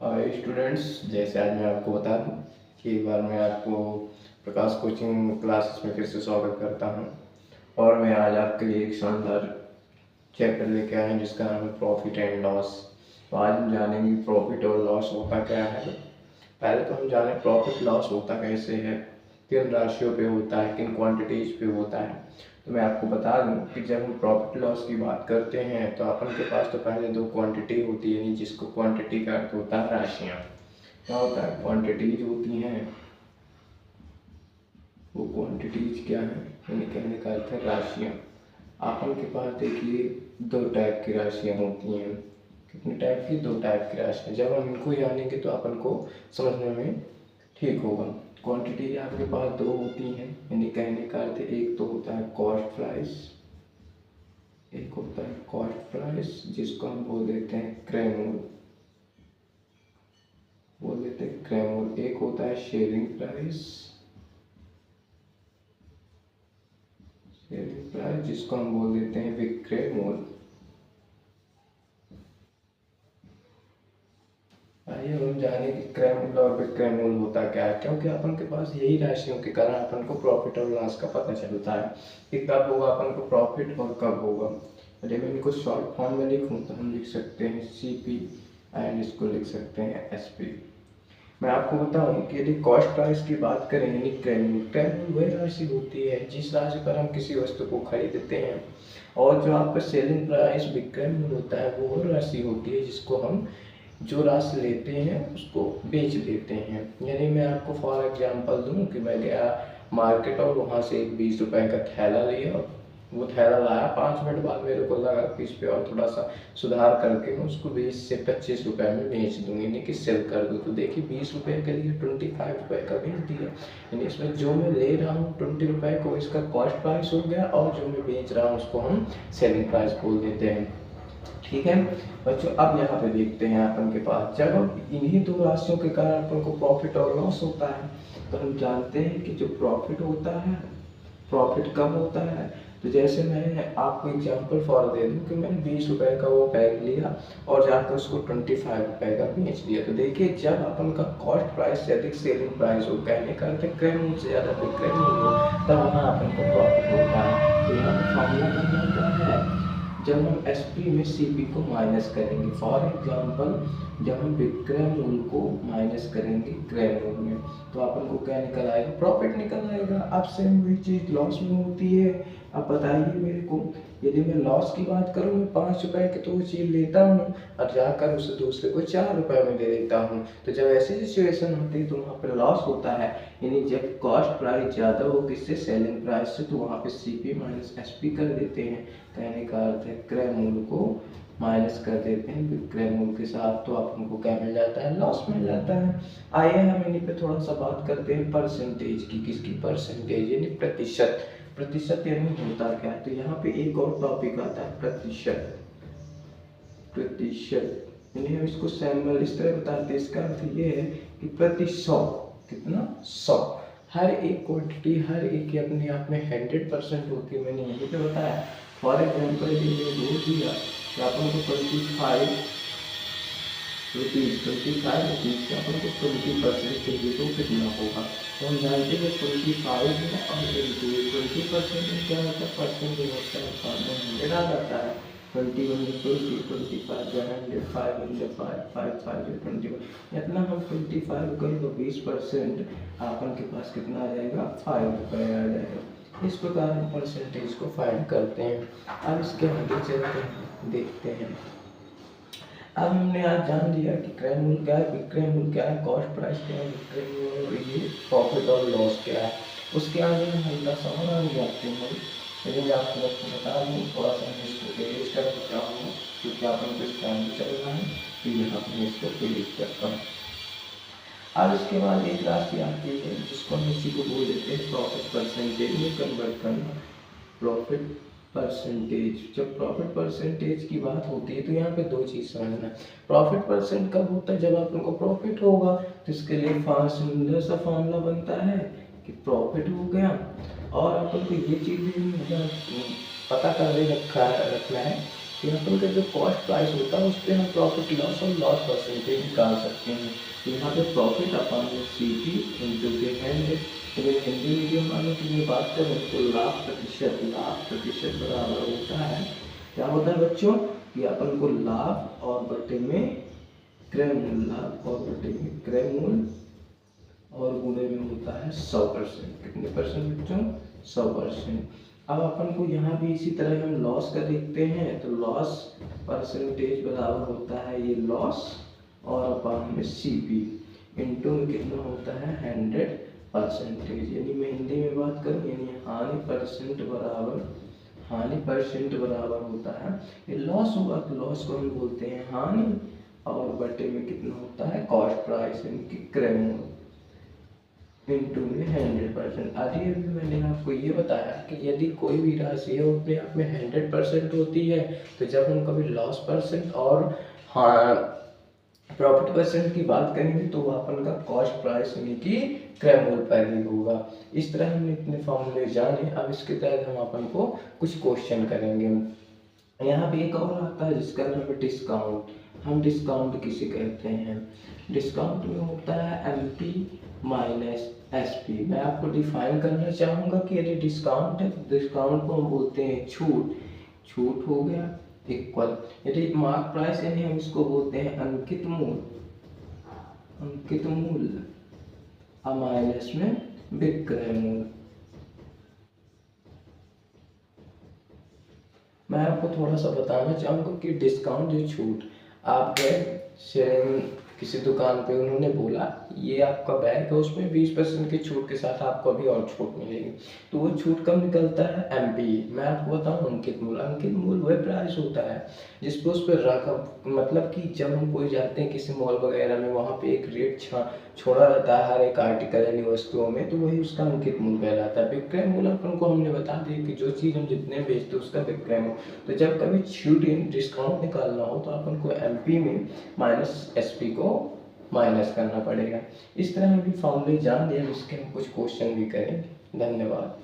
Hi students, जैसे आज मैं आपको बता दूं कि एक बार मैं आपको प्रकाश कोचिंग क्लासेस में फिर से स्वागत करता हूं। और मैं आज आपके लिए एक शानदार चैप्टर लेके आया हूं जिसका नाम है प्रॉफिट एंड लॉस। तो आज हम जानेंगे प्रॉफिट और लॉस होता क्या है। पहले तो हम जाने प्रॉफिट लॉस होता कैसे है, किन राशियों पे होता है, किन क्वांटिटीज पे होता है। तो मैं आपको बता दूं कि जब हम प्रॉफिट लॉस की बात करते हैं तो अपन के पास तो पहले दो क्वांटिटी होती है, यानी जिसको क्वांटिटी का अर्थ होता है राशियाँ। क्या होता है, क्वांटिटीज होती हैं। वो क्वांटिटीज क्या है, यानी कहने का अर्थ है राशियाँ। अपन के पास देखिए दो टाइप की राशियाँ होती हैं। कितने टाइप की? दो टाइप की राशियाँ। जब हम इनको जानेंगे तो अपन को समझने में ठीक होगा। क्वांटिटी आपके पास दो होती हैं, यानी कहने का अर्थ एक तो होता है कॉस्ट प्राइस, एक होता है कॉस्ट प्राइस जिसको हम बोल देते हैं क्रय बोल देते हैं क्रय। एक होता है शेयरिंग प्राइस, शेयरिंग प्राइस जिसको हम बोल देते हैं विक्रय मूल्य। आइए हम जाने कि क्रय मूल्य और विक्रय मूल्य होता क्या है, क्योंकि अपन के पास यही राशियों के कारण अपन को प्रॉफिट और लॉस का पता चलता है कि कब होगा अपन को प्रॉफिट और कब होगा। जब इनको शॉर्ट फॉर्म में लिखूं तो हम लिख सकते हैं CP एंड इसको लिख सकते हैं SP। मैं आपको बताऊं कि यदि कॉस्ट प्राइस की बात करें यानी क्रय मूल्य वही राशि होती है जिस राशि पर हम किसी वस्तु को खरीदते हैं, और जो आपका सेलिंग प्राइस विक्रय मूल्य होता है वो राशि होती है जिसको हम जो राशि लेते हैं उसको बेच देते हैं। यानी मैं आपको फॉर एग्जांपल दूं कि मैं गया मार्केट और वहाँ से एक 20 रुपए का थैला लिया। वो थैला लाया, 5 मिनट बाद मेरे को लगा कि इस पे और थोड़ा सा सुधार करके मैं उसको 20 से 25 रुपए में बेच दूंगी, यानी कि सेल कर दूँ। तो देखिए 20 रुपए के लिए 25 रुपए का बेच दिया, यानी इसमें जो मैं ले रहा हूँ 20 रुपए को इसका कॉस्ट प्राइस हो गया, और जो मैं बेच रहा हूँ उसको हम सेलिंग प्राइस बोल देते हैं। ठीक है बच्चों, अब यहाँ पे देखते हैं अपन के पास जब इन्हीं दो राशियों के कारण अपन को प्रॉफिट और लॉस होता है तो हम जानते हैं कि जो प्रॉफिट होता है, प्रॉफिट कब होता है। तो जैसे मैं आपको एग्जांपल फॉर दे दूं कि मैंने 20 रुपए का वो बैग लिया और जाकर उसको 25 रुपए का बेच दिया। तो देखिए जब अपन का कॉस्ट प्राइस से अधिक सेलिंग प्राइस हो, कहने का अर्थ है क्रय मूल्य से ज़्यादा विक्रय मूल्य हो, तब वहाँ अपन को प्रॉफिट होता है। तो यहाँ पर फॉर्मूला बन जाता है जब हम SP में CP को माइनस करेंगे। फॉर एग्जांपल जब हम विक्रय मूल्य को माइनस करेंगे क्रय मूल्य में तो अपन को क्या निकल आएगा? प्रॉफिट निकल आएगा। अब सेम वही चीज़ लॉस में होती है। अब बताइए मेरे को, यदि मैं लॉस की बात करूँ, मैं 5 रुपए की तो वो चीज़ लेता हूँ और जाकर उसे दूसरे को 4 रुपए में दे देता हूँ। तो जब ऐसी सिचुएशन होती है तो वहाँ पर लॉस होता है, यानी जब कॉस्ट प्राइस ज़्यादा हो किससे? सेलिंग प्राइस से, तो वहाँ पे CP माइनस SP कर देते हैं। कहने का अर्थ है क्रय मूल्य को माइनस कर देते हैं विक्रय मूल्य के साथ, तो अपन को क्या मिल जाता है? लॉस मिल जाता है। आइए हम इन्हीं पे थोड़ा सा बात करते हैं परसेंटेज की। किसकी? परसेंटेज यानी प्रतिशत। प्रतिशत यानी होता क्या है? तो यहाँ पे एक और टॉपिक आता है प्रतिशत। प्रतिशत यानी हम इसको सैम्पल इस तरह बताते हैं, इसका अर्थ ये है कि प्रति 100 कितना? 100। हर एक क्वांटिटी हर एक की अपने आप में 100% होती है, मैंने यही तो बताया। फॉर एग्जाम्पल यदि मैं बोल दिया कि अपन को 25 रुपीज़ का अपन को 20% चाहिए तो कितना होगा? तो हम जानते हैं 25 है और 20% क्या होता है? परसेंट होता है, फॉर्मूला 100 आ जाता है। 21 20 25 100 5 5 5 21, इतना हम 25 करें तो 20% अपन के पास कितना आ जाएगा? 5 रुपये आ जाएगा। इस प्रकार हम परसेंटेज को फाइंड करते हैं। अब इसके आगे चलते हैं, देखते हैं। अब हमने आज जान लिया कि क्रय मूल्य क्या है, विक्रय मूल्य क्या है, कॉस्ट प्राइस क्या है, विक्रय मूल्य और ये प्रॉफिट और लॉस क्या है। उसके आगे हम हल्का सा और आगे जाते हैं। लेकिन आपको बता दूँ, थोड़ा सा मैं इसको एरेज कर देता हूँ क्योंकि अपन को इस टाइम चल रहा है, तो यहाँ पर मैं इसको एरेज करता हूँ। अब इसके बाद एक राशि आती है जिसको हम इसी को बोल देते हैं प्रॉफिट परसेंटेज में कन्वर्ट करना। प्रॉफिट परसेंटेज, जब प्रॉफिट परसेंटेज की बात होती है तो यहाँ पे दो चीज़ समझना है। प्रॉफिट परसेंट कब होता है? जब आप लोगों को प्रॉफिट होगा, तो इसके लिए सुंदर सा फॉर्मूला बनता है कि प्रॉफिट हो गया, और अपन को ये चीज़ भी पता कर रखना है तो यहाँ पर जो कॉस्ट प्राइस होता है उस पर हम प्रॉफिट लॉस और लॉस परसेंटेज निकाल सकते हैं। तो यहाँ पे प्रॉफिट अपन सी पी इंटू के है। तो हिंदी मीडियम वालों की मैं बात करूँ तो लाभ प्रतिशत बराबर होता है, क्या होता है बच्चों कि अपन को लाभ और बटे में क्रय मूल्य, लाभ और बटे में क्रय मूल्य और गुणे में होता है 100%। कितने परसेंट बच्चों? 100%। अब अपन को यहाँ भी इसी तरह हम लॉस का देखते हैं, तो लॉस परसेंटेज बराबर होता है ये लॉस और अपन में सीपी इंटू में कितना होता है 100%। यानी मैं हिंदी में बात करूँ यानी हानि परसेंट बराबर होता है, ये लॉस हुआ तो लॉस को हम बोलते हैं हानि और बटे में कितना होता है कॉस्ट प्राइस इनकी क्रय मूल्य इंटू में 100%। आदि अभी मैंने आपको ये बताया कि यदि कोई भी राशि है वो अपने आप में 100% होती है, तो जब हम कभी लॉस परसेंट और हाँ प्रॉफिट परसेंट की बात करेंगे तो वह अपन का कॉस्ट प्राइस यानी कि क्रय मूल्य पर ही होगा। इस तरह हमने इतने फॉर्मूले जाने। अब इसके तहत हम अपन को कुछ क्वेश्चन करेंगे। यहाँ पे एक और आता है जिसका नाम है डिस्काउंट। हम डिस्काउंट किसे कहते हैं? डिस्काउंट में होता है एमपी माइनस एसपी। मैं आपको डिफाइन करना चाहूँगा कि यदि डिस्काउंट है तो डिस्काउंट को हम बोलते हैं छूट, छूट हो गया इक्वल। यदि मार्क प्राइस यानी हम इसको बोलते हैं अंकित मूल्य, अंकित मूल्य माइनस में विक्रय मूल्य। मैं आपको थोड़ा सा बताना चाहूँगा कि डिस्काउंट जो छूट, आप गए किसी दुकान पे, उन्होंने बोला ये आपका बैग है उसमें 20% की छूट के साथ आपको अभी और छूट मिलेगी, तो वो छूट कब निकलता है? एमपी। मैं आपको बताऊँ अंकित मूल्य, अंकित मूल्य वह प्राइस होता है जिस पर उस पर रकम, मतलब कि जब हम कोई जाते हैं किसी मॉल वगैरह में वहाँ पे एक रेट छोड़ा रहता है हर एक आर्टिकल यानी वस्तुओं में, तो वही उसका अंकित मूल्य कहलाता है। विक्रय मूल्य अपन को हमने बता दिया कि जो चीज़ हम जितने बेचते हैं उसका विक्रय मूल्य। तो जब कभी छूट डिस्काउंट निकालना हो तो अपन को एमपी में माइनस एसपी को माइनस करना पड़ेगा। इस तरह हम भी फॉर्मूले जान लिया, इसके हम कुछ क्वेश्चन भी करेंगे। धन्यवाद।